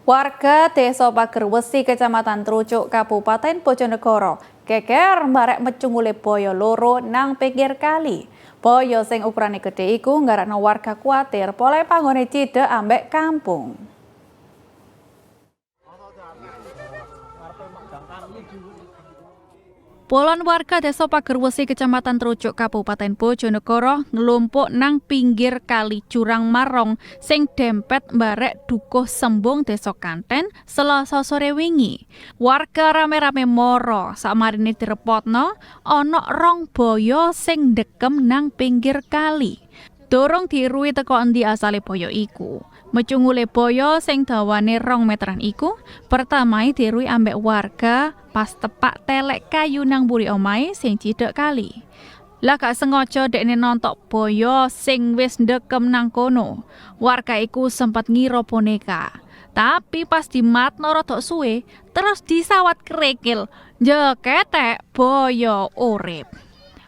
Warga Desa Pager Wesi, Kecamatan Trucuk, Kabupaten Bojonegoro, geger mbarek mecungule boyo loro nang pinggir kali. Boyo sing ukurane gedhe iku nggarakno warga kuwatir pole panggone cidhek ambek kampung. Puluhan warga Desa Pager Wesi, Kecamatan Trucuk, Kabupaten Bojonegoro nglumpuk nang pinggir kali Jurang Marong sing dempet mbarek Dukuh Sembung Desa Kanten Selasa sore wingi. Warga rame-rame moro sakmarine direpotno ana rong boyo sing ndekem nang pinggir kali. Dorong diruwi teko endi asale boyo iku. Mecungule boyo sing dawane 2 meteran iku pertamai diruwi ambek warga pas tepak telek kayu nang mburi omahe sing cidhek kali. Lah gak sengaja dekne nontok boyo sing wis ndekem nang kono. Warga iku sempat ngira boneka. Tapi pas dimatno rada suwe terus disawat kerikil, jeketek boyo urip.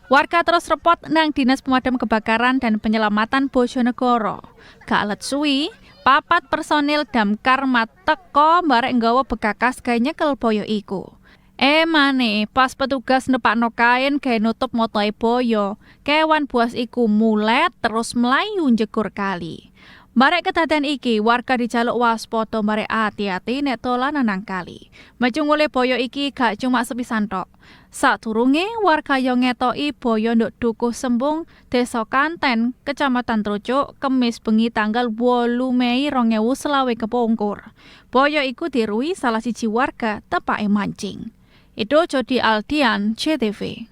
Warga terus repot nang Dinas Pemadam Kebakaran dan Penyelamatan Bojonegoro. Gak let suwi, 4 personil damkar teko mbarek nggawa bekakas gawe nyekel boyo iku. Maneh pas petugas nepakno kain gawe nutup motoe boyo, kewan buas iku mulet terus mlayu njegur kali. Mbarek kedaden iki, warga dijaluk waspada mbarek ati-ati nek dolanan nang kali. Mecungule boyo iki gak cuma sepisan tok. Sadurunge warga yo ngetoki boyo nduk Dukuh Sembung Desa Kanten, Kecamatan Trucuk, Kemis bengi tanggal 8 Mei 2020 kepungkur. Boyo iku diruwi salah siji warga tepake mancing. Itu Jody Aldian, CTV.